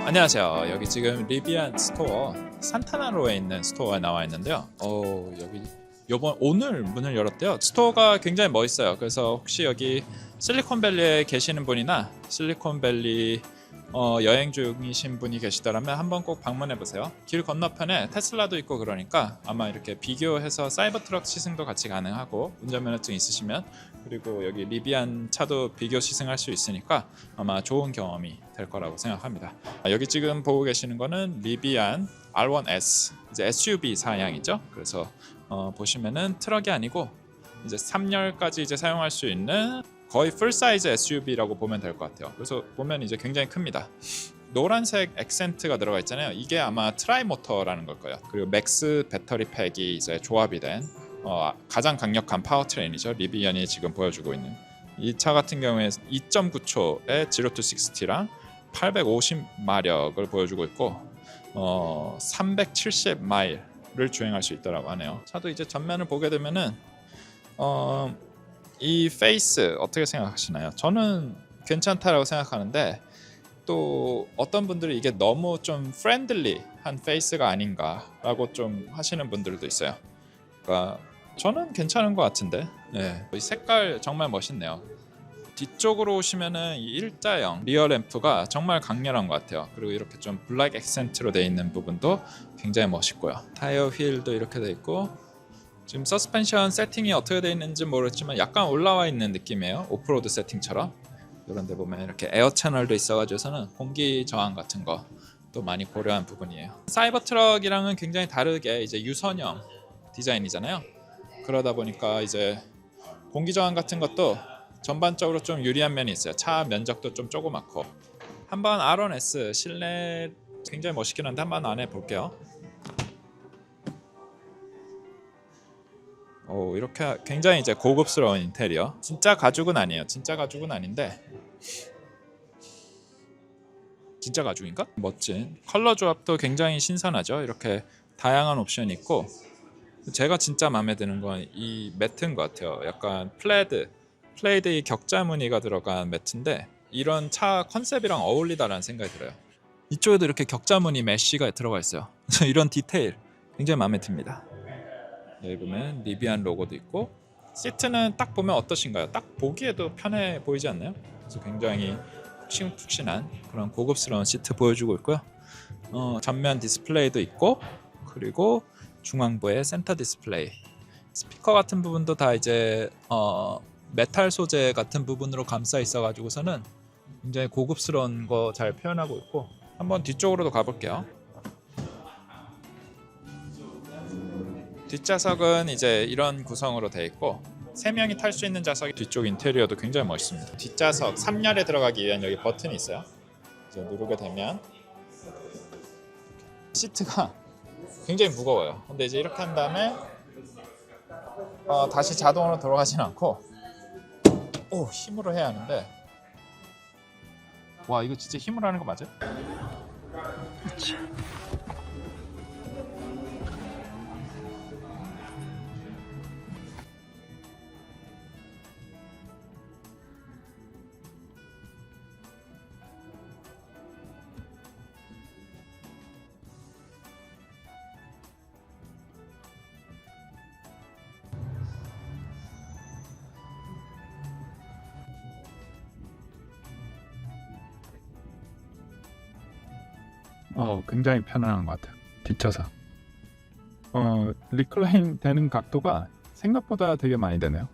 안녕하세요. 여기 지금 리비안 스토어 산타나로에 있는 스토어에 나와 있는데요. 여기 오늘 문을 열었대요. 스토어가 굉장히 멋있어요. 그래서 혹시 여기 실리콘밸리에 계시는 분이나 실리콘밸리 여행 중이신 분이 계시더라면 한번 꼭 방문해 보세요. 길 건너편에 테슬라도 있고 그러니까 아마 이렇게 비교해서 사이버트럭 시승도 같이 가능하고 운전면허증 있으시면, 그리고 여기 리비안 차도 비교 시승할 수 있으니까 아마 좋은 경험이 될 거라고 생각합니다. 여기 지금 보고 계시는 거는 리비안 R1S, 이제 SUV 사양이죠. 그래서 보시면은 트럭이 아니고 이제 3열까지 이제 사용할 수 있는 거의 풀 사이즈 SUV라고 보면 될 것 같아요. 그래서 보면 이제 굉장히 큽니다. 노란색 액센트가 들어가 있잖아요. 이게 아마 트라이 모터라는 걸 거예요. 그리고 맥스 배터리 팩이 이제 조합이 된 가장 강력한 파워트레인이죠. 리비안이 지금 보여주고 있는 이 차 같은 경우에 2.9초의 0 to 60랑 850마력을 보여주고 있고 370마일을 주행할 수 있다고 하네요. 차도 이제 전면을 보게 되면은 이 페이스 어떻게 생각하시나요? 저는 괜찮다라고 생각하는데, 또 어떤 분들은 이게 너무 좀 프렌들리한 페이스가 아닌가라고 좀 하시는 분들도 있어요. 그러니까 저는 괜찮은 것 같은데, 이 색깔 정말 멋있네요. 뒤쪽으로 오시면은 이 일자형 리어 램프가 정말 강렬한 것 같아요. 그리고 이렇게 좀 블랙 액센트로 되어 있는 부분도 굉장히 멋있고요. 타이어 휠도 이렇게 되어 있고, 지금 서스펜션 세팅이 어떻게 되어 있는지 모르겠지만 약간 올라와 있는 느낌이에요. 오프로드 세팅처럼. 이런 데 보면 이렇게 에어 채널도 있어가지고서는 공기 저항 같은 거 또 많이 고려한 부분이에요. 사이버 트럭이랑은 굉장히 다르게 이제 유선형 디자인이잖아요. 그러다 보니까 이제 공기 저항 같은 것도 전반적으로 좀 유리한 면이 있어요. 차 면적도 좀 조그맣고. 한번 R1S 실내 굉장히 멋있긴 한데 한번 안에 볼게요. 이렇게 굉장히 이제 고급스러운 인테리어. 진짜 가죽은 아니에요. 진짜 가죽은 아닌데, 진짜 가죽인가? 멋진 컬러 조합도 굉장히 신선하죠. 이렇게 다양한 옵션이 있고, 제가 진짜 마음에 드는 건 이 매트인 것 같아요. 약간 플레이드 이 격자 무늬가 들어간 매트인데 이런 차 컨셉이랑 어울리다라는 생각이 들어요. 이쪽에도 이렇게 격자 무늬 메쉬가 들어가 있어요. 이런 디테일 굉장히 마음에 듭니다. 여기 보면 리비안 로고도 있고, 시트는 딱 보면 어떠신가요? 딱 보기에도 편해 보이지 않나요? 그래서 굉장히 푹신푹신한 그런 고급스러운 시트 보여주고 있고요. 전면 디스플레이도 있고, 그리고 중앙부에 센터 디스플레이, 스피커 같은 부분도 다 이제 메탈 소재 같은 부분으로 감싸 있어가지고서는 굉장히 고급스러운 거 잘 표현하고 있고, 한번 뒤쪽으로도 가볼게요. 뒷좌석은 이제 이런 구성으로 되어 있고 3명이 탈 수 있는 좌석이, 뒤쪽 인테리어도 굉장히 멋있습니다. 뒷좌석 3열에 들어가기 위한 여기 버튼이 있어요. 이제 누르게 되면 시트가 굉장히 무거워요. 근데 이제 이렇게 한 다음에 다시 자동으로 돌아가진 않고 힘으로 해야 하는데, 와, 이거 진짜 힘으로 하는 거 맞아요? 굉장히 편안한 것 같아요. 뒷좌석. 리클라인 되는 각도가 생각보다 되게 많이 되네요.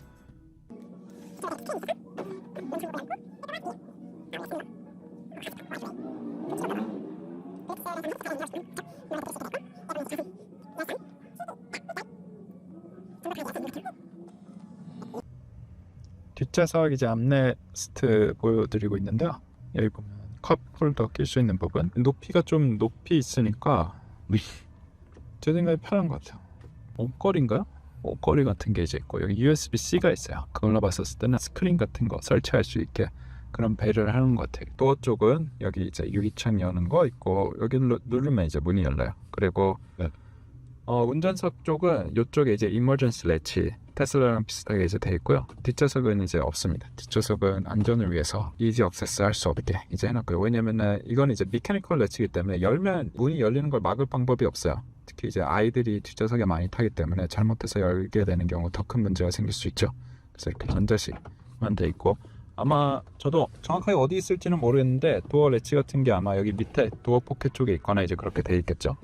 뒷좌석 이제 암레스트 보여드리고 있는데요. 여기 보면 컵 홀더 낄 수 있는 부분, 높이가 좀 높이 있으니까 제 생각에 편한 것 같아요. 옷걸이인가요? 옷걸이 같은 게 이제 있고, 여기 USB-C가 있어요. 그걸로 봤었을 때는 스크린 같은 거 설치할 수 있게 그런 배려를 하는 것 같아요. 도어 쪽은 여기 이제 유리창 여는 거 있고, 여기 누르면 이제 문이 열려요. 그리고 운전석 쪽은 이쪽에 이제 이머전시 레치 테슬라랑 비슷하게 이제 돼 있고요. 뒷좌석은 이제 없습니다. 뒷좌석은 안전을 위해서 이지 액세스 할 수 없게 이제 해놨고요. 왜냐면은 이건 이제 미케니컬 래치이기 때문에 열면 문이 열리는 걸 막을 방법이 없어요. 특히 이제 아이들이 뒷좌석에 많이 타기 때문에 잘못해서 열게 되는 경우 더 큰 문제가 생길 수 있죠. 그래서 이렇게 전자식만 돼 있고, 아마 저도 정확하게 어디 있을지는 모르겠는데 도어 래치 같은 게 아마 여기 밑에 도어 포켓 쪽에 있거나 이제 그렇게 돼 있겠죠.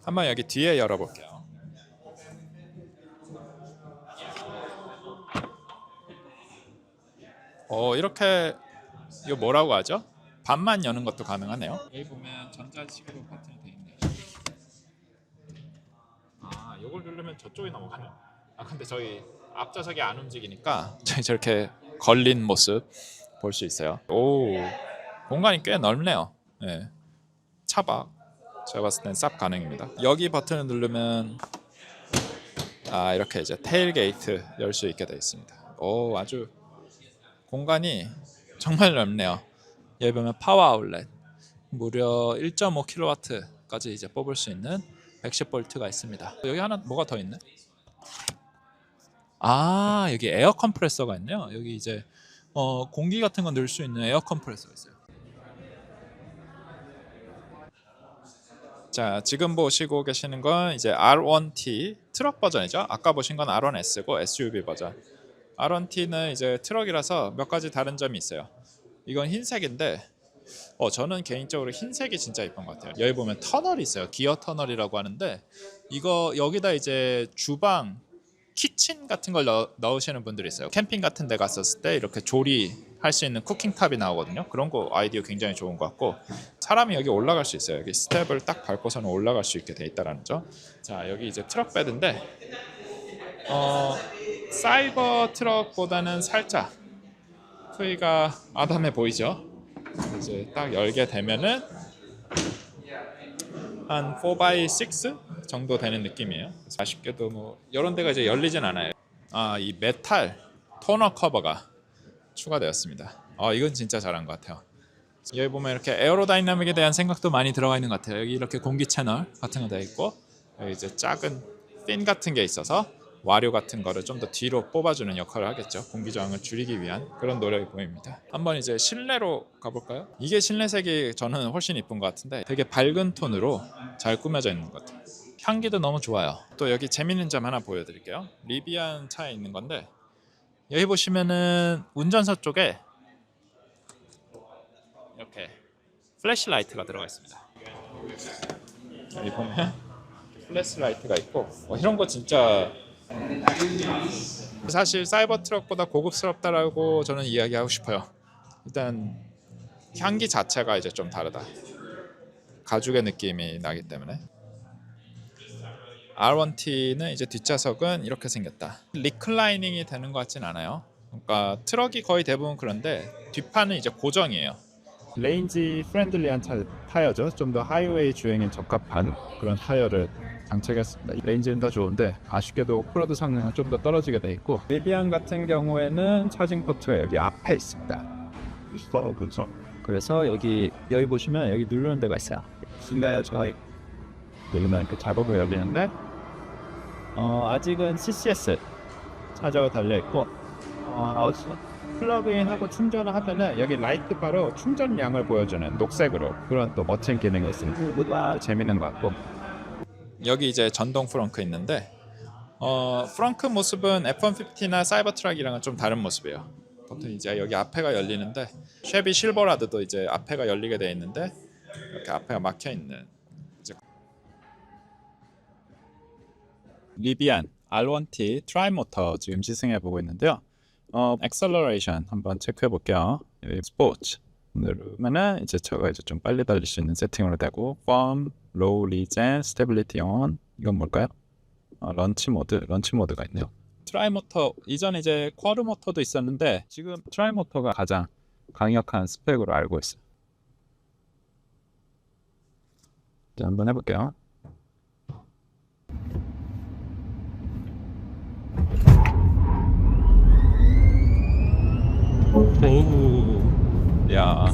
한번 여기 뒤에 열어볼게요. 이렇게 이거 뭐라고 하죠? 반만 여는 것도 가능하네요. 여기 보면 전자식으로 버튼이 돼 있네요. 아, 이걸 누르면 저쪽에 넘어가네요. 아, 근데 저희 앞좌석이 안 움직이니까 저희 저렇게 걸린 모습 볼 수 있어요. 오, 공간이 꽤 넓네요. 네. 차박 제가 봤을 땐 쌉 가능입니다. 여기 버튼을 누르면 이렇게 이제 테일게이트 열 수 있게 되어 있습니다. 오, 아주 공간이 정말 넓네요. 여기 보면 파워 아울렛 무려 1.5kW까지 이제 뽑을 수 있는 110V가 있습니다. 여기 하나 뭐가 더 있네? 여기 에어 컴프레서가 있네요. 여기 이제 공기 같은 거 넣을 수 있는 에어 컴프레서가 있어요. 자, 지금 보시고 계시는 건 이제 R1T 트럭 버전이죠. 아까 보신 건 R1S고 SUV 버전. R1T는 이제 트럭이라서 몇 가지 다른 점이 있어요. 이건 흰색인데 저는 개인적으로 흰색이 진짜 예쁜 것 같아요. 여기 보면 터널이 있어요. 기어 터널이라고 하는데 이거 여기다 이제 주방, 키친 같은 걸 넣으시는 분들이 있어요. 캠핑 같은 데 갔었을 때 이렇게 조리할 수 있는 쿠킹탑이 나오거든요. 그런 거 아이디어 굉장히 좋은 것 같고, 사람이 여기 올라갈 수 있어요. 여기 스텝을 딱 밟고서는 올라갈 수 있게 돼 있다라는 점. 자, 여기 이제 트럭 베드인데 사이버 트럭보다는 살짝 크기가 아담해 보이죠. 이제 딱 열게 되면은 한 4x6 정도 되는 느낌이에요. 아쉽게도 뭐 이런 데가 이제 열리진 않아요. 이 메탈 토너 커버가 추가되었습니다. 이건 진짜 잘한 것 같아요. 여기 보면 이렇게 에어로다이나믹에 대한 생각도 많이 들어가 있는 것 같아요. 여기 이렇게 공기 채널 같은 거 되어 있고, 여기 이제 작은 핀 같은 게 있어서 와류 같은 거를 좀 더 뒤로 뽑아주는 역할을 하겠죠. 공기 저항을 줄이기 위한 그런 노력이 보입니다. 한번 이제 실내로 가볼까요? 이게 실내색이 저는 훨씬 이쁜 것 같은데 되게 밝은 톤으로 잘 꾸며져 있는 것 같아요. 향기도 너무 좋아요. 또 여기 재밌는 점 하나 보여드릴게요. 리비안 차에 있는 건데 여기 보시면은 운전석 쪽에 이렇게 플래시라이트가 들어가 있습니다. 여기 보면 플래시라이트가 있고 이런 거 진짜 사실 사이버 트럭보다 고급스럽다라고 저는 이야기하고 싶어요. 일단 향기 자체가 이제 좀 다르다. 가죽의 느낌이 나기 때문에. R1T는 이제 뒷좌석은 이렇게 생겼다. 리클라이닝이 되는 것 같진 않아요. 그러니까 트럭이 거의 대부분 그런데 뒷판은 이제 고정이에요. 레인지 프렌들리한 타이어죠. 좀 더 하이웨이 주행에 적합한 그런 타이어를 장착했습니다. 레인지는 더 좋은데 아쉽게도 오프로드 성능은 좀 더 떨어지게 돼 있고, 리비안 같은 경우에는 차징 포트가 여기 앞에 있습니다. 그래서 여기 보시면 여기 누르는 데가 있어요. 근데 저희 여기는 이렇게 작업을 열리는데 아직은 CCS 차저가 달려 있고 플러그인하고 충전을 하면은 여기 라이트 바로 충전량을 보여주는 녹색으로 그런 또 멋진 기능이 있습니다. 재밌는 것 같고, 여기 이제 전동 프렁크 있는데 프렁크 모습은 F-150나 사이버 트럭이랑은 좀 다른 모습이에요. 보통 이제 여기 앞에가 열리는데 쉐비 실버라드도 이제 앞에가 열리게 돼 있는데 이렇게 앞에가 막혀 있는 리비안 R1T 트라이모터 지금 시승해 보고 있는데요. 액셀러레이션 한번 체크해 볼게요. 여기 스포츠 누르면은 이제 저가 이제 좀 빨리 달릴 수 있는 세팅으로 되고, 펌, 로우, 리젠, 스테빌리티 온. 이건 뭘까요? 런치 모드가 있네요. 트라이모터 이전에 이제 쿼드 모터도 있었는데 지금 트라이모터가 가장 강력한 스펙으로 알고 있어요. 자, 한번 해볼게요. 야,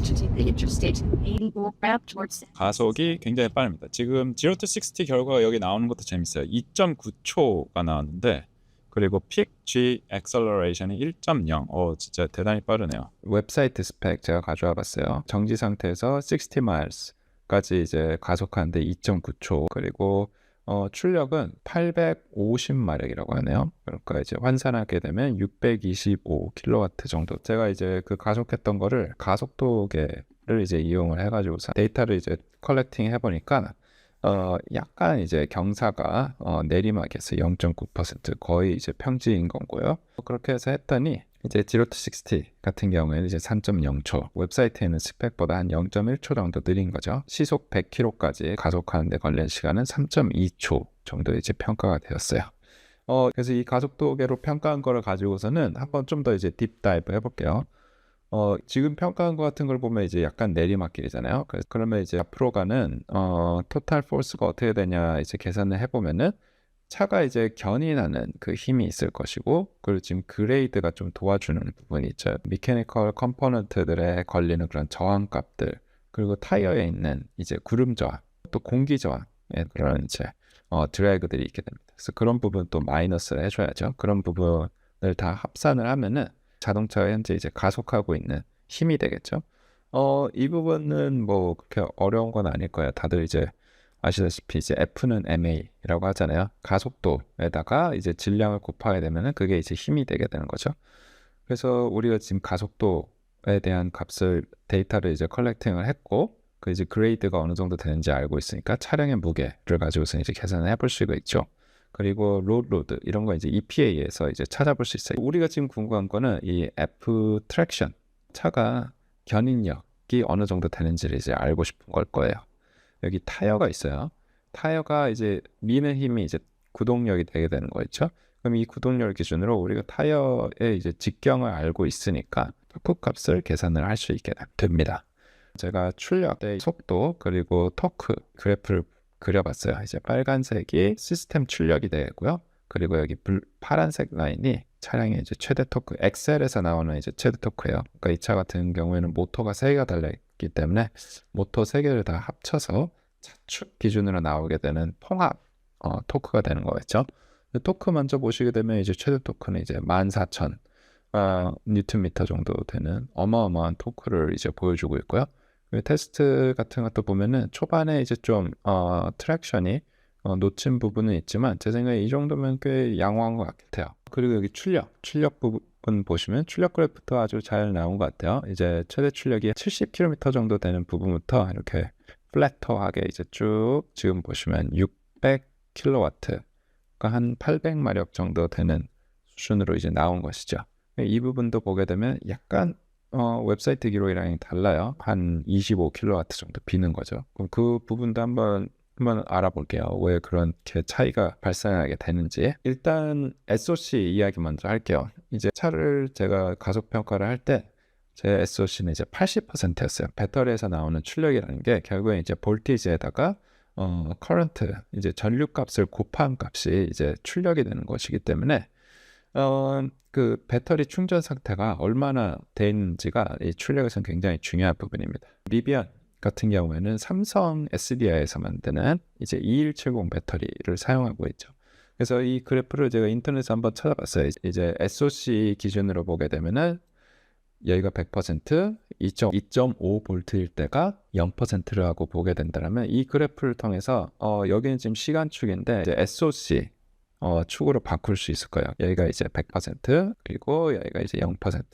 the interstate 80 northbound towards 가속이 굉장히 빠릅니다. 지금 0 to 60 결과가 여기 나오는 것도 재밌어요. 2.9초가 나왔는데 그리고 peak G acceleration이 1.0. 진짜 대단히 빠르네요. 웹사이트 스펙 제가 가져와 봤어요. 정지 상태에서 60 miles까지 이제 가속하는데 2.9초. 그리고 출력은 850마력이라고 하네요. 그러니까 이제 환산하게 되면 625kW 정도. 제가 이제 그 가속했던 거를 가속도계를 이제 이용을 해가지고서 데이터를 이제 컬렉팅 해보니까 약간 이제 경사가 내리막에서 0.9% 거의 이제 평지인 거고요. 그렇게 해서 했더니 이제 0 to 60 같은 경우에는 이제 3.0초, 웹사이트에는 스펙보다 한 0.1초 정도 느린 거죠. 시속 100km까지 가속하는 데 걸린 시간은 3.2초 정도 이제 평가가 되었어요. 그래서 이 가속도계로 평가한 거를 가지고서는 한번 좀 더 이제 딥다이브 해볼게요. 지금 평가한 것 같은 걸 보면 이제 약간 내리막길이잖아요. 그러면 이제 앞으로 가는 토탈 포스가 어떻게 되냐 이제 계산을 해보면은 차가 이제 견인하는 그 힘이 있을 것이고, 그리고 지금 그레이드가 좀 도와주는 부분이 있죠. 미케니컬 컴포넌트들에 걸리는 그런 저항값들, 그리고 타이어에 있는 이제 구름 저항, 또 공기 저항의 그런 이제 드래그들이 있게 됩니다. 그래서 그런 부분 또 마이너스를 해줘야죠. 그런 부분을 다 합산을 하면은 자동차가 현재 이제 가속하고 있는 힘이 되겠죠. 이 부분은 뭐 그렇게 어려운 건 아닐 거예요. 다들 이제 아시다시피 이제 F는 ma라고 하잖아요. 가속도에다가 이제 질량을 곱하게 되면은 그게 이제 힘이 되게 되는 거죠. 그래서 우리가 지금 가속도에 대한 값을 데이터를 이제 컬렉팅을 했고, 그 이제 그레이드가 어느 정도 되는지 알고 있으니까 차량의 무게를 가지고서 이제 계산을 해볼 수가 있죠. 그리고 로드 이런 거 이제 EPA에서 이제 찾아볼 수 있어요. 우리가 지금 궁금한 거는 이 F 트랙션, 차가 견인력이 어느 정도 되는지를 이제 알고 싶은 걸 거예요. 여기 타이어가 있어요. 타이어가 이제 미는 힘이 이제 구동력이 되게 되는 거죠. 그럼 이 구동력을 기준으로 우리가 타이어의 이제 직경을 알고 있으니까 토크 값을 계산을 할 수 있게 됩니다. 제가 출력의 속도 그리고 토크 그래프를 그려봤어요. 이제 빨간색이 시스템 출력이 되고요. 그리고 여기 파란색 라인이 차량의 이제 최대 토크, 엑셀에서 나오는 이제 최대 토크예요. 그러니까 이 차 같은 경우에는 모터가 3개가 달려있기 때문에 모터 3개를 다 합쳐서 차축 기준으로 나오게 되는 통합 토크가 되는 거겠죠. 토크 먼저 보시게 되면 이제 최대 토크는 이제 14,000 뉴턴미터 정도 되는 어마어마한 토크를 이제 보여주고 있고요. 테스트 같은 것도 보면은 초반에 이제 좀 트랙션이 놓친 부분은 있지만 제 생각에 이 정도면 꽤 양호한 것 같아요. 그리고 여기 출력 부분 보시면 출력 그래프도 아주 잘 나온 것 같아요. 이제 최대 출력이 70km 정도 되는 부분부터 이렇게 플래터하게 이제 쭉 지금 보시면 600kW, 그러니까 한 800마력 정도 되는 수준으로 이제 나온 것이죠. 이 부분도 보게 되면 약간 웹사이트 기록이랑 달라요. 한 25kW 정도 비는 거죠. 그럼 그 부분도 한번 알아볼게요. 왜 그렇게 차이가 발생하게 되는지. 일단 SOC 이야기 먼저 할게요. 이제 차를 제가 가속 평가를 할 때 제 SOC는 이제 80%였어요. 배터리에서 나오는 출력이라는 게 결국에 이제 볼티지에다가 커런트, 이제 전류값을 곱한 값이 이제 출력이 되는 것이기 때문에 그 배터리 충전 상태가 얼마나 돼 있는지가 이 출력에서는 굉장히 중요한 부분입니다. 리비안 같은 경우에는 삼성 SDI에서 만드는 이제 2170 배터리를 사용하고 있죠. 그래서 이 그래프를 제가 인터넷에 한번 찾아봤어요. 이제 SOC 기준으로 보게 되면은 여기가 100%, 2.5V일 때가 0%라고 보게 된다면 이 그래프를 통해서 여기는 지금 시간축인데 이제 SOC 축으로 바꿀 수 있을 거예요. 여기가 이제 100%, 그리고 여기가 이제 0%.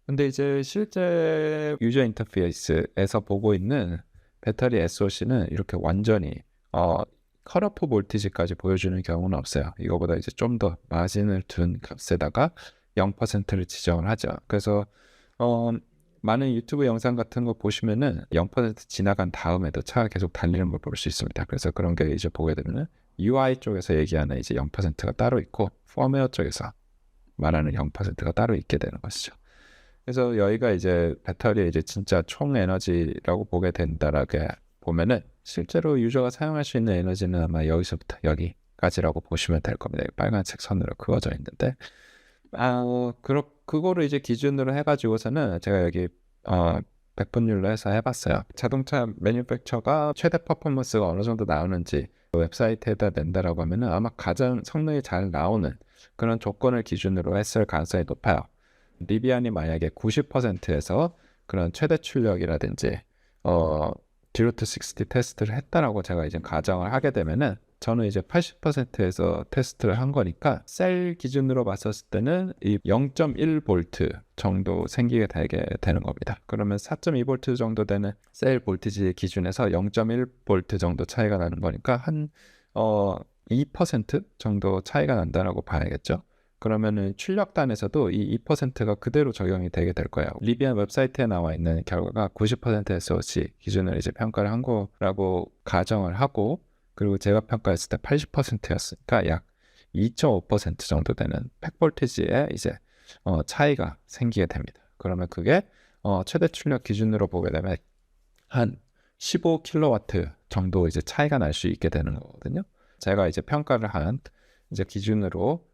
근데 이제 실제 유저 인터페이스에서 보고 있는 배터리 SOC는 이렇게 완전히 컷오프 볼티지까지 보여주는 경우는 없어요. 이거보다 이제 좀 더 마진을 둔 값에다가 0%를 지정을 하죠. 그래서 많은 유튜브 영상 같은 거 보시면은 0% 지나간 다음에도 차가 계속 달리는 걸 볼 수 있습니다. 그래서 그런 게 이제 보게 되면은 UI 쪽에서 얘기하는 이제 0%가 따로 있고 펌웨어 쪽에서 말하는 0%가 따로 있게 되는 것이죠. 그래서 여기가 이제 배터리의 이제 진짜 총 에너지라고 보게 된다라고 보면은 실제로 유저가 사용할 수 있는 에너지는 아마 여기서부터 여기까지라고 보시면 될 겁니다. 빨간색 선으로 그어져 있는데 그거를 이제 기준으로 해가지고서는 제가 여기 100분율로 해서 해봤어요. 자동차 매뉴팩처가 최대 퍼포먼스가 어느 정도 나오는지 웹사이트에다 낸다라고 하면은 아마 가장 성능이 잘 나오는 그런 조건을 기준으로 했을 가능성이 높아요. 리비안이 만약에 90%에서 그런 최대 출력이라든지 제로 투 60 테스트를 했다라고 제가 이제 가정을 하게 되면은 저는 이제 80%에서 테스트를 한 거니까 셀 기준으로 봤었을 때는 이 0.1V 정도 생기게 되게 되는 겁니다. 그러면 4.2V 정도 되는 셀 볼티지 기준에서 0.1V 정도 차이가 나는 거니까 한 2% 정도 차이가 난다라고 봐야겠죠. 그러면은 출력단에서도 이 2%가 그대로 적용이 되게 될 거예요. 리비안 웹사이트에 나와 있는 결과가 90% SOC 기준을 이제 평가를 한 거라고 가정을 하고, 그리고 제가 평가했을 때 80%였으니까 약 2.5% 정도 되는 팩볼티지에 이제 차이가 생기게 됩니다. 그러면 그게 최대 출력 기준으로 보게 되면 한 15kW 정도 이제 차이가 날 수 있게 되는 거거든요. 제가 이제 평가를 한 이제 기준으로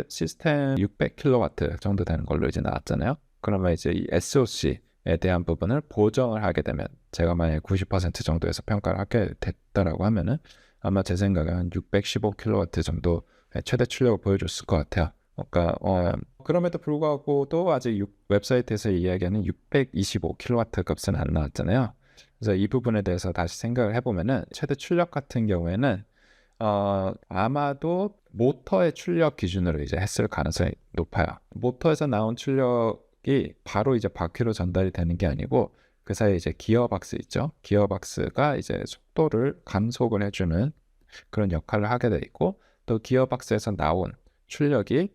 시스템 600kW 정도 되는 걸로 이제 나왔잖아요. 그러면 이제 이 SOC에 대한 부분을 보정을 하게 되면, 제가 만약에 90% 정도에서 평가를 하게 됐다라고 하면은 아마 제 생각에 한 615kW 정도 최대 출력을 보여줬을 것 같아요. 그러니까 그럼에도 불구하고도 아직 웹사이트에서 이야기하는 625kW 값은 안 나왔잖아요. 그래서 이 부분에 대해서 다시 생각을 해보면은 최대 출력 같은 경우에는 아마도 모터의 출력 기준으로 이제 했을 가능성이 높아요. 모터에서 나온 출력이 바로 이제 바퀴로 전달이 되는 게 아니고 그 사이에 이제 기어박스 있죠. 기어박스가 이제 속도를 감속을 해주는 그런 역할을 하게 돼 있고, 또 기어박스에서 나온 출력이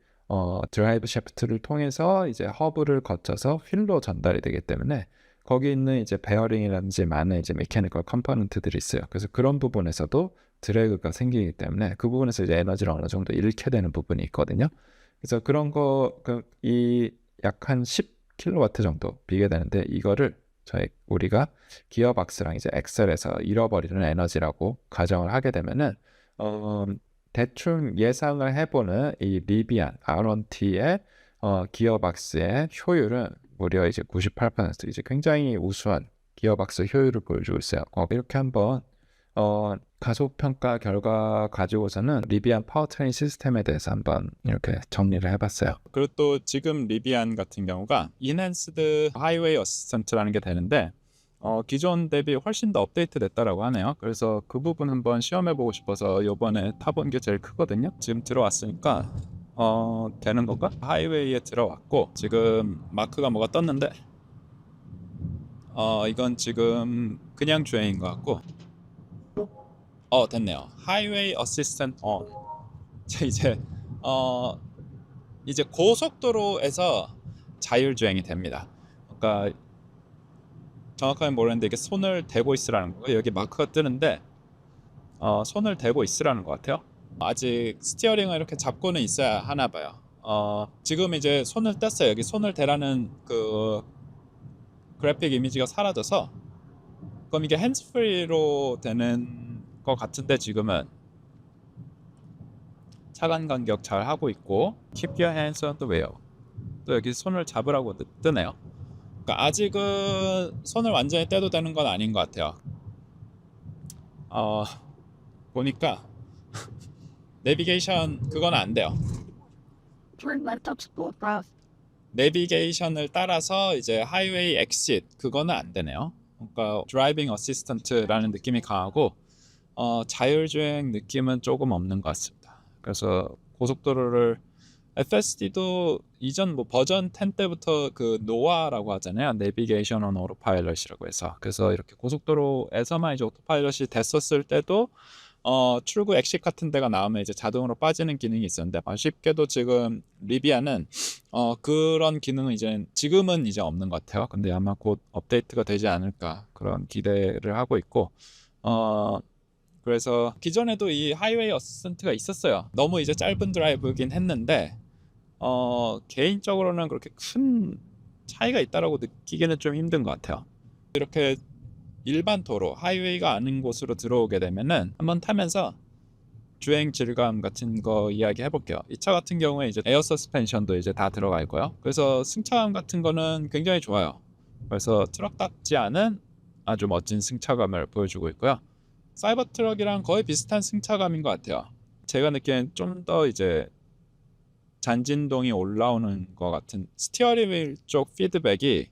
드라이브 샤프트를 통해서 이제 허브를 거쳐서 휠로 전달이 되기 때문에 거기 있는 이제 베어링이라든지 많은 이제 메커니컬 컴포넌트들이 있어요. 그래서 그런 부분에서도 드래그가 생기기 때문에 그 부분에서 이제 에너지를 어느 정도 잃게 되는 부분이 있거든요. 그래서 그런 거 이 약 한 10kW 정도 비게 되는데, 이거를 우리가 기어박스랑 이제 엑셀에서 잃어버리는 에너지라고 가정을 하게 되면은 대충 예상을 해보는 이 리비안 R1T의 기어박스의 효율은 무려 이제 98%, 이제 굉장히 우수한 기어박스 효율을 보여주고 있어요. 이렇게 한번 가속 평가 결과 가지고서는 리비안 파워트레인 시스템에 대해서 한번 이렇게 정리를 해봤어요. 그리고 또 지금 리비안 같은 경우가 Enhanced Highway Assistant라는 게 되는데 기존 대비 훨씬 더 업데이트 됐다라고 하네요. 그래서 그 부분 한번 시험해보고 싶어서 요번에 타본 게 제일 크거든요. 지금 들어왔으니까 되는 건가? 하이웨이에 들어왔고 지금 마크가 뭐가 떴는데 이건 지금 그냥 주행인 것 같고 됐네요. 하이웨이 어시스턴트 온. 이제 고속도로에서 자율주행이 됩니다. 그러니까 정확하게 모르겠는데 이게 손을 대고 있으라는 거예요. 여기 마크가 뜨는데 손을 대고 있으라는 것 같아요. 아직 스티어링을 이렇게 잡고는 있어야 하나 봐요. 지금 이제 손을 뗐어요. 여기 손을 대라는 그 그래픽 이미지가 사라져서, 그럼 이게 핸즈프리로 되는 것 같은데 지금은 차간 간격 잘 하고 있고 Keep your hands on the wheel. 또 여기 손을 잡으라고 뜨네요. 그러니까 아직은 손을 완전히 떼도 되는 건 아닌 것 같아요. 보니까 내비게이션 그건 안 돼요. Turn left up school cross. 내비게이션을 따라서 이제 하이웨이 엑싯 그거는 안 되네요. 그러니까 드라이빙 어시스턴트라는 느낌이 강하고 자율주행 느낌은 조금 없는 것 같습니다. 그래서 고속도로를 FSD도 이전 뭐 버전 10 때부터 그 노아라고 하잖아요. 내비게이션 온 오토파일럿이라고 해서, 그래서 이렇게 고속도로에서만 이제 오토파일럿이 됐었을 때도 출구 엑식 같은 데가 나오면 이제 자동으로 빠지는 기능이 있었는데, 아쉽게도 지금 리비아는 그런 기능은 이제 지금은 이제 없는 것 같아요. 근데 아마 곧 업데이트가 되지 않을까 그런 기대를 하고 있고, 그래서 기존에도 이 하이웨이 어시스턴트가 있었어요. 너무 이제 짧은 드라이브긴 했는데 개인적으로는 그렇게 큰 차이가 있다라고 느끼기는 좀 힘든 것 같아요. 이렇게 일반 도로, 하이웨이가 아닌 곳으로 들어오게 되면은 한번 타면서 주행 질감 같은 거 이야기 해볼게요. 이 차 같은 경우에 이제 에어 서스펜션도 이제 다 들어가 있고요. 그래서 승차감 같은 거는 굉장히 좋아요. 그래서 트럭답지 않은 아주 멋진 승차감을 보여주고 있고요. 사이버 트럭이랑 거의 비슷한 승차감인 것 같아요. 제가 느끼기엔 좀 더 이제 잔진동이 올라오는 것 같은 스티어링 휠 쪽 피드백이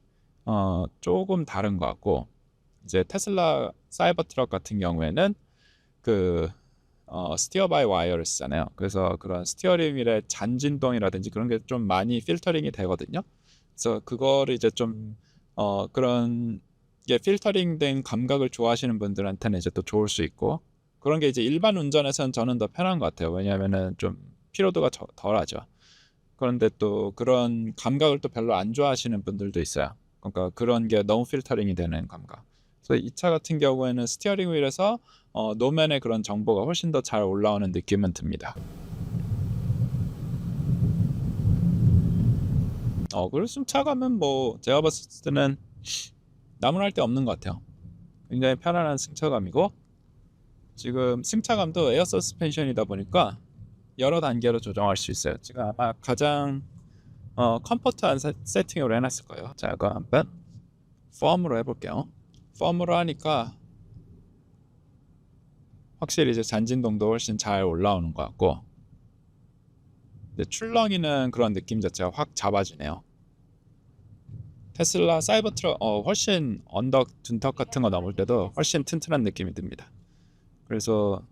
조금 다른 것 같고, 이제 테슬라 사이버 트럭 같은 경우에는 그 스티어 바이 와이어를 쓰잖아요. 그래서 그런 스티어링 휠의 잔진동이라든지 그런 게 좀 많이 필터링이 되거든요. 그래서 그거를 이제 좀 그런 게 필터링 된 감각을 좋아하시는 분들한테는 이제 또 좋을 수 있고, 그런 게 이제 일반 운전에서는 저는 더 편한 것 같아요. 왜냐하면은 좀 피로도가 덜하죠. 그런데 또 그런 감각을 또 별로 안 좋아하시는 분들도 있어요. 그러니까 그런 게 너무 필터링이 되는 감각. 그래서 이 차 같은 경우에는 스티어링 휠에서 노면의 그런 정보가 훨씬 더 잘 올라오는 느낌은 듭니다. 그리고 승차감은 뭐 제가 봤을 때는 나무랄 데 없는 것 같아요. 굉장히 편안한 승차감이고, 지금 승차감도 에어 서스펜션이다 보니까 여러 단계로 조정할 수 있어요. 지금 아마 가장 컴포트한 세팅으로 해놨을 거예요. 자, 이거 한번 펌으로 해볼게요. 펌으로 하니까 확실히 이제 잔진동도 훨씬 잘 올라오는 것 같고, 근데 출렁이는 그런 느낌 자체가 확 잡아주네요. 테슬라 사이버 트럭 훨씬 언덕 둔턱 같은 거 넘을 때도 훨씬 튼튼한 느낌이 듭니다. 그래서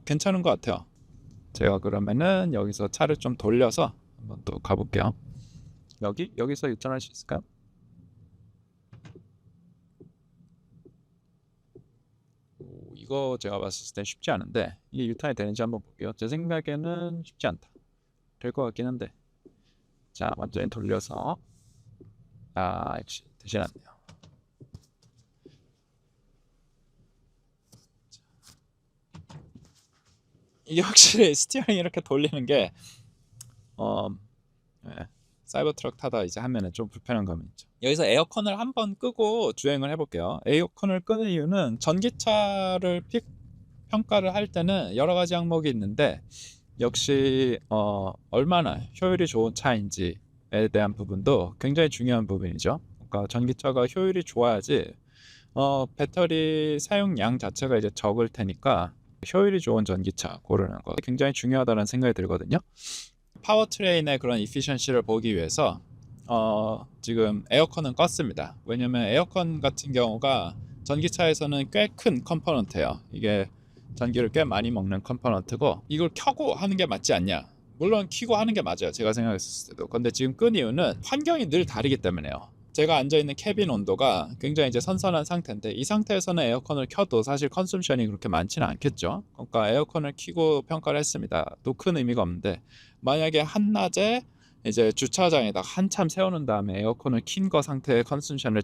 괜찮은 것 같아요. 제가 그러면은 여기서 차를 좀 돌려서 한번 또 가볼게요. 여기서 유턴할 수 있을까요? 이거 제가 봤을 때 쉽지 않은데 이게 유턴이 되는지 한번 볼게요. 제 생각에는 쉽지 않다. 될 것 같긴 한데, 자, 완전히 돌려서, 역시 되지 않네요. 이게 확실히 스티어링 이렇게 돌리는 게 네, 사이버 트럭 타다 이제 하면은 좀 불편한 감이 있죠. 여기서 에어컨을 한번 끄고 주행을 해볼게요. 에어컨을 끄는 이유는 전기차를 평가를 할 때는 여러 가지 항목이 있는데, 역시 얼마나 효율이 좋은 차인지에 대한 부분도 굉장히 중요한 부분이죠. 그러니까 전기차가 효율이 좋아야지 배터리 사용량 자체가 이제 적을 테니까 효율이 좋은 전기차 고르는 거 굉장히 중요하다는 생각이 들거든요. 파워트레인의 그런 이피션시를 보기 위해서 지금 에어컨은 껐습니다. 왜냐면 에어컨 같은 경우가 전기차에서는 꽤 큰 컴포넌트예요. 이게 전기를 꽤 많이 먹는 컴포넌트고, 이걸 켜고 하는 게 맞지 않냐? 물론 켜고 하는 게 맞아요. 제가 생각했을 때도. 근데 지금 끈 이유는 환경이 늘 다르기 때문에요. 제가 앉아있는 캐빈 온도가 굉장히 이제 선선한 상태인데, 이 상태에서는 에어컨을 켜도 사실 컨섬션이 그렇게 많지는 않겠죠. 그러니까 에어컨을 켜고 평가를 했습니다. 또 큰 의미가 없는데, 만약에 한낮에 이제 주차장에다 한참 세워놓은 다음에 에어컨을 킨 거 상태의 컨섬션을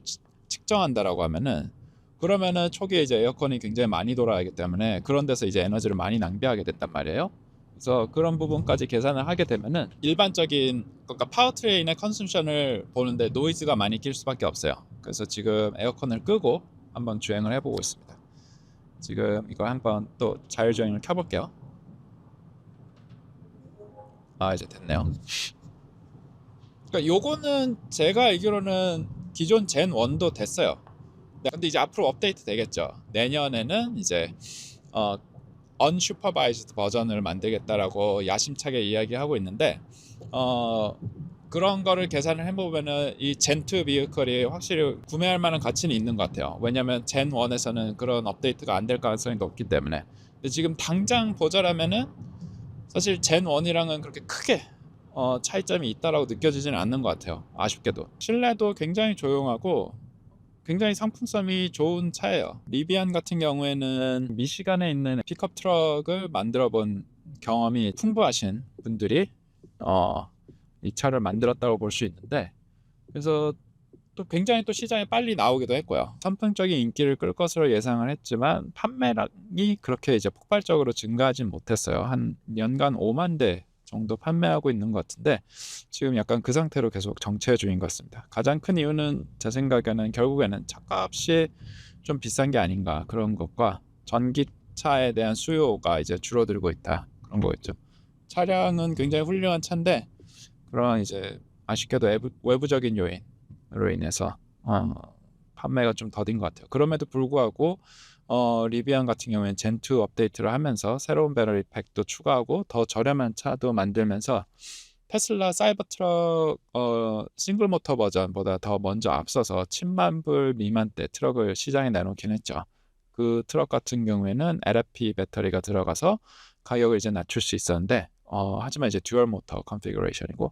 측정한다라고 하면은, 그러면은 초기에 이제 에어컨이 굉장히 많이 돌아가기 때문에 그런 데서 이제 에너지를 많이 낭비하게 된단 말이에요. 그래서 그런 부분까지 계산을 하게 되면은 일반적인, 그러니까 파워트레인의 컨섬션을 보는데 노이즈가 많이 낄 수밖에 없어요. 그래서 지금 에어컨을 끄고 한번 주행을 해보고 있습니다. 지금 이거 한번 또 자율주행을 켜볼게요. 이제 됐네요. 그러니까 요거는 제가 알기로는 기존 젠 1도 됐어요. 근데 이제 앞으로 업데이트 되겠죠. 내년에는 이제 unsupervised 버전을 만들겠다라고 야심차게 이야기하고 있는데, 그런 거를 계산을 해보면은 이 젠2 비클이 확실히 구매할 만한 가치는 있는 것 같아요. 왜냐면 젠1에서는 그런 업데이트가 안 될 가능성이 높기 때문에. 근데 지금 당장 보자라면은 사실 젠1이랑은 그렇게 크게 차이점이 있다라고 느껴지지는 않는 것 같아요. 아쉽게도. 실내도 굉장히 조용하고 굉장히 상품성이 좋은 차예요. 리비안 같은 경우에는 미시간에 있는 픽업 트럭을 만들어 본 경험이 풍부하신 분들이 이 차를 만들었다고 볼 수 있는데, 그래서 또 굉장히 또 시장에 빨리 나오기도 했고요. 선풍적인 인기를 끌 것으로 예상을 했지만 판매량이 그렇게 이제 폭발적으로 증가하진 못했어요. 한 연간 5만 대 정도 판매하고 있는 것 같은데, 지금 약간 그 상태로 계속 정체 중인 것 같습니다. 가장 큰 이유는 제 생각에는 결국에는 차값이 좀 비싼 게 아닌가, 그런 것과 전기차에 대한 수요가 이제 줄어들고 있다, 그런 거겠죠. 차량은 굉장히 훌륭한 차인데, 그런 이제 아쉽게도 외부적인 요인으로 인해서 판매가 좀 더딘 것 같아요. 그럼에도 불구하고 리비안 같은 경우에는 젠2 업데이트를 하면서 새로운 배터리 팩도 추가하고 더 저렴한 차도 만들면서 테슬라 사이버트럭 싱글 모터 버전보다 더 먼저 앞서서 10만 불 미만대 트럭을 시장에 내놓긴 했죠. 그 트럭 같은 경우에는 LFP 배터리가 들어가서 가격을 이제 낮출 수 있었는데 하지만 이제 듀얼 모터 컨피그레이션이고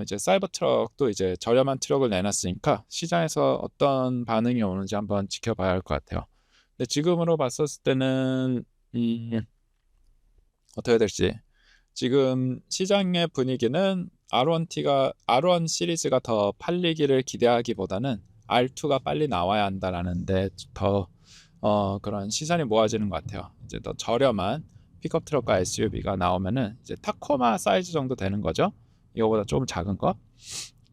이제 사이버트럭도 이제 저렴한 트럭을 내놨으니까 시장에서 어떤 반응이 오는지 한번 지켜봐야 할 것 같아요. 근데 지금으로 봤었을 때는 어떻게 될지 지금 시장의 분위기는 R1 시리즈가 더 팔리기를 기대하기보다는 R2가 빨리 나와야 한다라는데 더 그런 시선이 모아지는 것 같아요. 이제 더 저렴한 픽업 트럭과 SUV가 나오면은 이제 타코마 사이즈 정도 되는 거죠. 이거보다 조금 작은 거.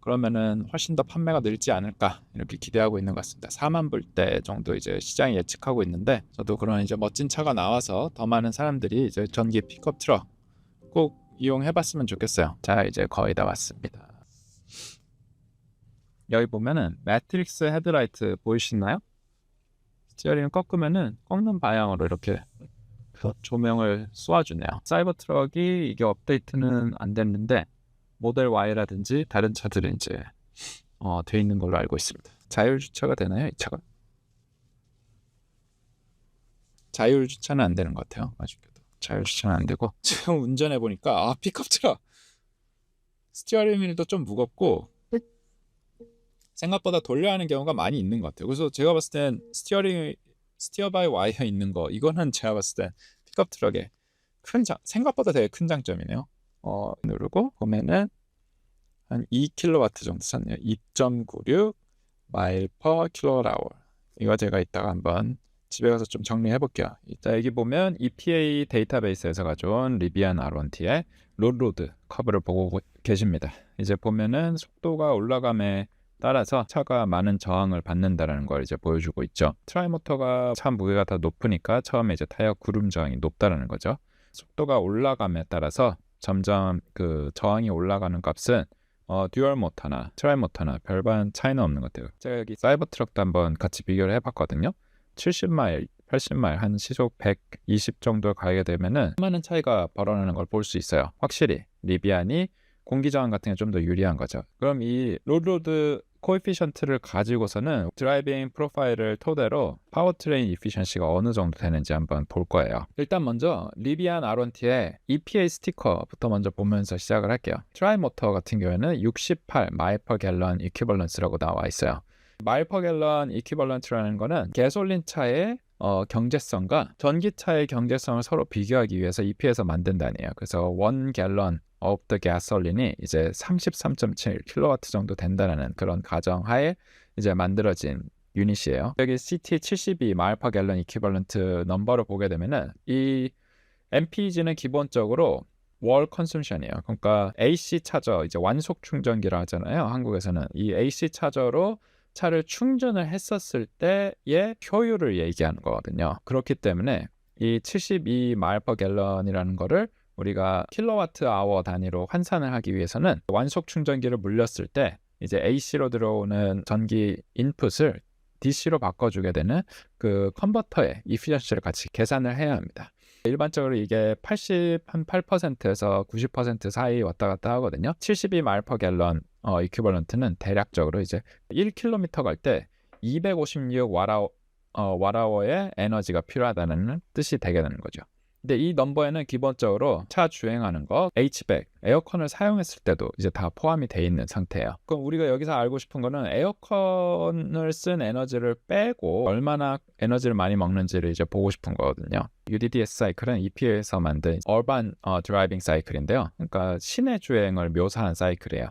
그러면은 훨씬 더 판매가 늘지 않을까 이렇게 기대하고 있는 것 같습니다. 4만 불대 정도 이제 시장이 예측하고 있는데 저도 그런 이제 멋진 차가 나와서 더 많은 사람들이 이제 전기 픽업 트럭 꼭 이용해봤으면 좋겠어요. 자, 이제 거의 다 왔습니다. 여기 보면은 매트릭스 헤드라이트 보이시나요? 스티어링을 꺾으면은 꺾는 방향으로 이렇게 조명을 쏘아주네요. 사이버 트럭이 이게 업데이트는 안 됐는데 모델 Y라든지 다른 차들은 이제 돼 있는 걸로 알고 있습니다. 자율 주차가 되나요, 이 차가? 자율 주차는 안 되는 것 같아요. 아쉽게도 자율 주차는 안 되고 지금 운전해 보니까 픽업 트럭 스티어링 휠도 좀 무겁고 생각보다 돌려야 하는 경우가 많이 있는 것 같아요. 그래서 제가 봤을 땐 스티어 바이 와이어 있는 거 이거는 제가 봤을 땐 픽업 트럭의 생각보다 되게 큰 장점이네요. 누르고 보면은 한 2kW 정도 샀네요. 2.96 마일 퍼 킬로아워. 이거 제가 이따가 한번 집에 가서 좀 정리해 볼게요. 자, 여기 보면 EPA 데이터베이스에서 가져온 리비안 R1T의 로드 커브를 보고 계십니다. 이제 보면은 속도가 올라감에 따라서 차가 많은 저항을 받는다라는 걸 이제 보여주고 있죠. 트라이모터가 차 무게가 더 높으니까 처음에 이제 타이어 구름 저항이 높다라는 거죠. 속도가 올라감에 따라서 점점 그 저항이 올라가는 값은 듀얼 모터나 트라이 모터나 별반 차이는 없는 것 같아요. 제가 여기 사이버 트럭도 한번 같이 비교를 해봤거든요. 70마일, 80마일, 한 시속 120 정도 가게 되면은 많은 차이가 벌어나는 걸 볼 수 있어요. 확실히 리비안이 공기 저항 같은 게 좀 더 유리한 거죠. 그럼 이 로드 코에피션트를 가지고서는 드라이빙 프로파일을 토대로 파워트레인 이피션시가 어느 정도 되는지 한번 볼 거예요. 일단 먼저 리비안 R1T의 EPA 스티커부터 먼저 보면서 시작을 할게요. 트라이모터 같은 경우에는 68 마일 퍼 갤런 이퀴벌런스라고 나와 있어요. 마일 퍼 갤런 이퀴벌런트라는 거는 가솔린 차의 경제성과 전기차의 경제성을 서로 비교하기 위해서 EPA에서 만든 단위예요. 그래서 1 갤런 of the gasolin이 이제 33.7 킬로와트 정도 된다는 그런 가정하에 이제 만들어진 유닛이에요. 여기 CT72 마일 퍼 갤런 이퀴벌런트 넘버를 보게 되면은 이 MPG는 기본적으로 월 컨숨션이에요. 그러니까 AC 차저, 이제 완속 충전기라 하잖아요. 한국에서는 이 AC 차저로 차를 충전을 했었을 때의 효율을 얘기하는 거거든요. 그렇기 때문에 이 72 마일 퍼 갤런이라는 거를 우리가 킬로와트 아워 단위로 환산을 하기 위해서는 완속 충전기를 물렸을 때 이제 AC로 들어오는 전기 인풋을 DC로 바꿔주게 되는 그 컨버터의 이피션시를 같이 계산을 해야 합니다. 일반적으로 이게 88%에서 90% 사이 왔다 갔다 하거든요. 72 마일 퍼 갤런 이퀴벌런트는 대략적으로 이제 1km 갈 때 256 와라워의 에너지가 필요하다는 뜻이 되게 되는 거죠. 근데 이 넘버에는 기본적으로 차 주행하는 거, H백, 에어컨을 사용했을 때도 이제 다 포함이 돼 있는 상태예요. 그럼 우리가 여기서 알고 싶은 거는 에어컨을 쓴 에너지를 빼고 얼마나 에너지를 많이 먹는지를 이제 보고 싶은 거거든요. UDDS 사이클은 EPA에서 만든 얼반 드라이빙 사이클인데요. 그러니까 시내 주행을 묘사한 사이클이에요.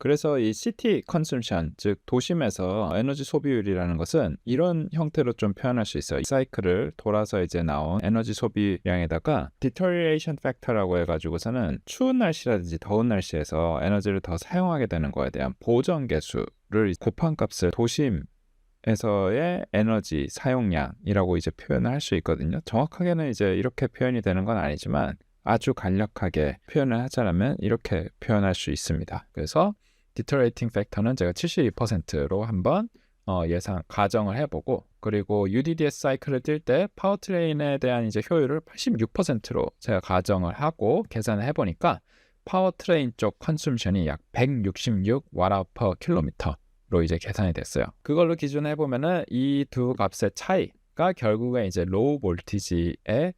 그래서 이 시티 컨숨션, 즉 도심에서 에너지 소비율이라는 것은 이런 형태로 좀 표현할 수 있어요. 이 사이클을 돌아서 이제 나온 에너지 소비량에다가 deterioration factor라고 해가지고서는 추운 날씨라든지 더운 날씨에서 에너지를 더 사용하게 되는 거에 대한 보정 계수를 곱한 값을 도심에서의 에너지 사용량이라고 이제 표현을 할 수 있거든요. 정확하게는 이제 이렇게 표현이 되는 건 아니지만 아주 간략하게 표현을 하자면 이렇게 표현할 수 있습니다. 그래서 디터레이팅 팩터는 제가 72%로 한번 예상 가정을 해보고, 그리고 UDDS 사이클을 뛸 때 파워트레인에 대한 이제 효율을 86%로 제가 가정을 하고 계산을 해보니까 파워트레인 쪽 컨숨션이 약 166Wh/km로 이제 계산이 됐어요. 그걸로 기준해 보면은 이 두 값의 차이가 결국에 이제 로우 볼티지의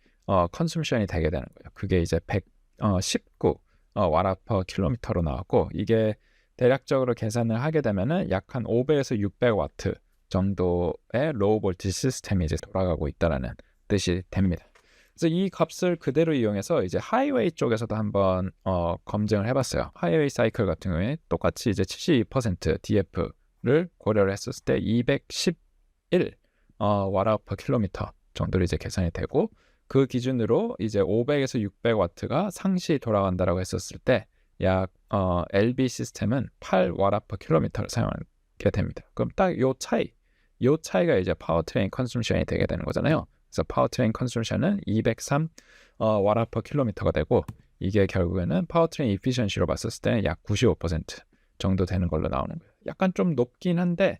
컨숨션이 되게 되는 거예요. 그게 이제 119 Wh/km로 나왔고, 이게 대략적으로 계산을 하게 되면은 약 한 500에서 600W 정도의 로우 볼티지 시스템이 이제 돌아가고 있다라는 뜻이 됩니다. 그래서 이 값을 그대로 이용해서 이제 하이웨이 쪽에서도 한번 검증을 해봤어요. 하이웨이 사이클 같은 경우에 똑같이 이제 72% DF를 고려를 했었을 때 211 Wh/km 정도로 이제 계산이 되고, 그 기준으로 이제 500에서 600W가 상시 돌아간다라고 했었을 때 약 LB 시스템은 8 Wh/km를 사용하게 됩니다. 그럼 딱 요 차이가 이제 파워트레인 컨숨션이 되게 되는 거잖아요. 그래서 파워트레인 컨숨션은 203 Wh/km가 되고, 이게 결국에는 파워트레인 이피션시로 봤었을 때는 약 95% 정도 되는 걸로 나오는 거예요. 약간 좀 높긴 한데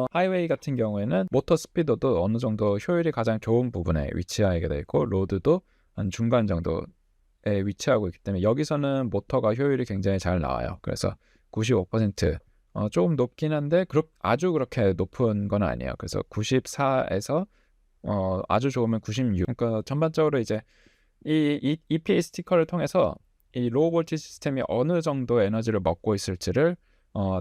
하이웨이 같은 경우에는 모터 스피드도 어느 정도 효율이 가장 좋은 부분에 위치하게 되어 있고, 로드도 한 중간 정도에 위치하고 있기 때문에 여기서는 모터가 효율이 굉장히 잘 나와요. 그래서 95% 조금 높긴 한데 아주 그렇게 높은 건 아니에요. 그래서 94에서 아주 좋으면 96. 그러니까 전반적으로 이제 이 EPA 스티커를 통해서 이 로우 볼티지 시스템이 어느 정도 에너지를 먹고 있을지를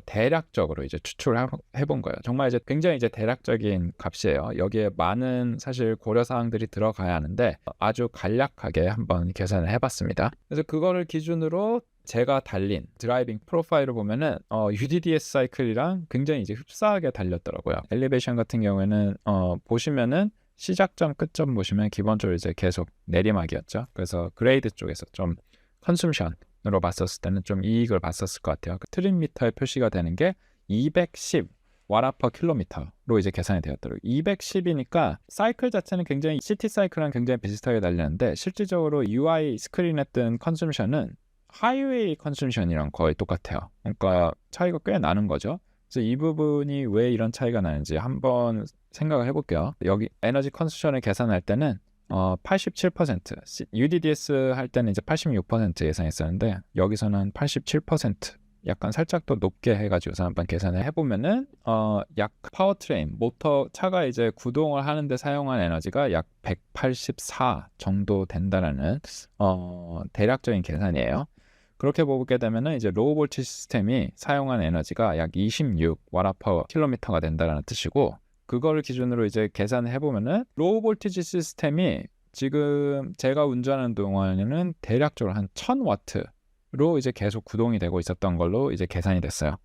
대략적으로 이제 추출을 해본 거예요. 정말 이제 굉장히 이제 대략적인 값이에요. 여기에 많은 사실 고려 사항들이 들어가야 하는데 아주 간략하게 한번 계산을 해봤습니다. 그래서 그거를 기준으로 제가 달린 드라이빙 프로파일을 보면은 UDDS 사이클이랑 굉장히 이제 흡사하게 달렸더라고요. 엘리베이션 같은 경우에는 보시면은 시작점 끝점 보시면 기본적으로 이제 계속 내리막이었죠. 그래서 그레이드 쪽에서 좀 컨숨션으로 봤었을 때는 좀 이익을 봤었을 것 같아요. 그 트림 미터에 표시가 되는 게 210 Wh/km로 이제 계산이 되었더라고요. 210이니까 사이클 자체는 굉장히 시티 사이클랑 굉장히 비슷하게 달렸는데, 실질적으로 UI 스크린에 뜬 컨숨션은 하이웨이 컨숨션이랑 거의 똑같아요. 그러니까 차이가 꽤 나는 거죠. 그래서 이 부분이 왜 이런 차이가 나는지 한번 생각을 해볼게요. 여기 에너지 컨숨션을 계산할 때는 87%, UDDS 할 때는 이제 86% 예상했었는데 여기서는 87%, 약간 살짝 더 높게 해가지고서 한번 계산을 해보면은 약 파워트레인 모터 차가 이제 구동을 하는데 사용한 에너지가 약 184 정도 된다라는 대략적인 계산이에요. 그렇게 보게 되면은 이제 로우 볼티지 시스템이 사용한 에너지가 약 26 Wh/km가 된다라는 뜻이고, 그거를 기준으로 이제 계산을 해보면은 로우 볼티지 시스템이 지금 제가 운전하는 동안에는 대략적으로 한 1000W로 이제 계속 구동이 되고 있었던 걸로 이제 계산이 됐어요.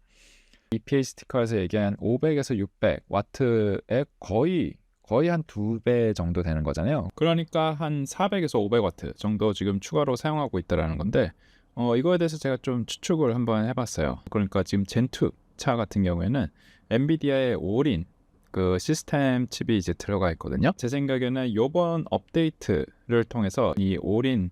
EPA 스티커에서 얘기한 500에서 600W의 거의 한 2배 정도 되는 거잖아요. 그러니까 한 400에서 500W 정도 지금 추가로 사용하고 있다라는 건데, 이거에 대해서 제가 좀 추측을 한번 해봤어요. 그러니까 지금 젠2 차 같은 경우에는 엔비디아의 올인 그 시스템 칩이 이제 들어가 있거든요. 제 생각에는 이번 업데이트를 통해서 이 올인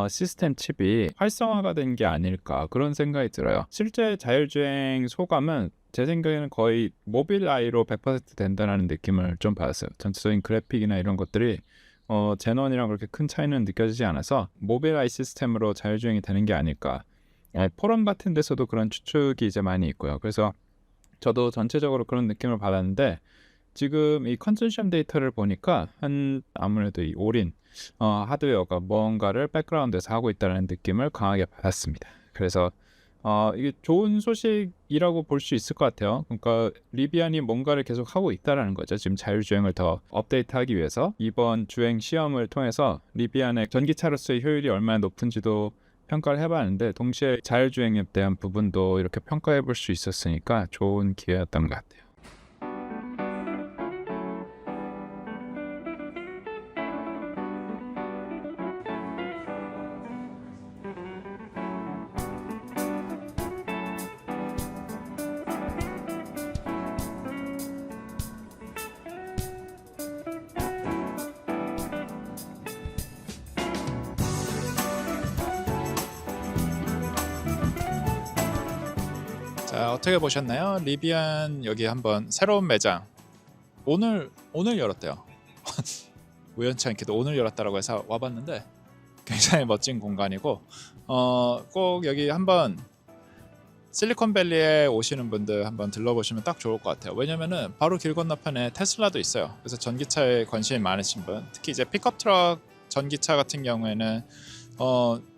시스템 칩이 활성화가 된 게 아닐까 그런 생각이 들어요. 실제 자율주행 소감은 제 생각에는 거의 모빌 아이로 100% 된다는 느낌을 좀 받았어요. 전체적인 그래픽이나 이런 것들이 제논이랑 그렇게 큰 차이는 느껴지지 않아서 모빌 아이 시스템으로 자율주행이 되는 게 아닐까. 포럼 같은 데서도 그런 추측이 이제 많이 있고요. 그래서 저도 전체적으로 그런 느낌을 받았는데, 지금 이 컨센션 데이터를 보니까 아무래도 이 올인 하드웨어가 뭔가를 백그라운드에서 하고 있다는 느낌을 강하게 받았습니다. 그래서 이게 좋은 소식이라고 볼 수 있을 것 같아요. 그러니까 리비안이 뭔가를 계속 하고 있다는 거죠. 지금 자율주행을 더 업데이트하기 위해서 이번 주행 시험을 통해서 리비안의 전기차로서의 효율이 얼마나 높은지도 평가를 해봤는데, 동시에 자율주행에 대한 부분도 이렇게 평가해 볼 수 있었으니까 좋은 기회였던 것 같아요. 자, 자, 어떻게 보셨나요? 리비안 여기 한번 새로운 매장 오늘 열었대요. 우연치 않게도 오늘 열었다라고 해서 와봤는데 굉장히 멋진 공간이고 꼭 여기 한번 실리콘밸리에 오시는 분들 한번 들러보시면 딱 좋을 것 같아요. 왜냐면은 바로 길 건너편에 테슬라도 있어요. 그래서 전기차에 관심이 많으신 분, 특히 이제 픽업 트럭 전기차 같은 경우에는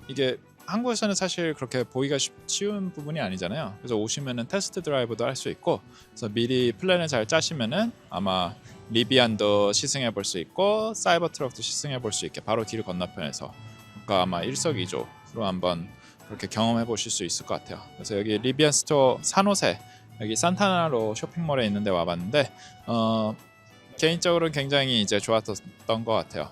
이게 한국에서는 사실 그렇게 보기가 쉬운 부분이 아니잖아요. 그래서 오시면은 테스트 드라이브도 할 수 있고, 그래서 미리 플랜을 잘 짜시면은 아마 리비안도 시승해 볼 수 있고 사이버 트럭도 시승해 볼 수 있게 바로 길 건너편에서, 그러니까 아마 일석이조로 한번 그렇게 경험해 보실 수 있을 것 같아요. 그래서 여기 리비안 스토어 산호세 여기 산타나로 쇼핑몰에 있는데 와봤는데 개인적으로는 굉장히 이제 좋았던 것 같아요.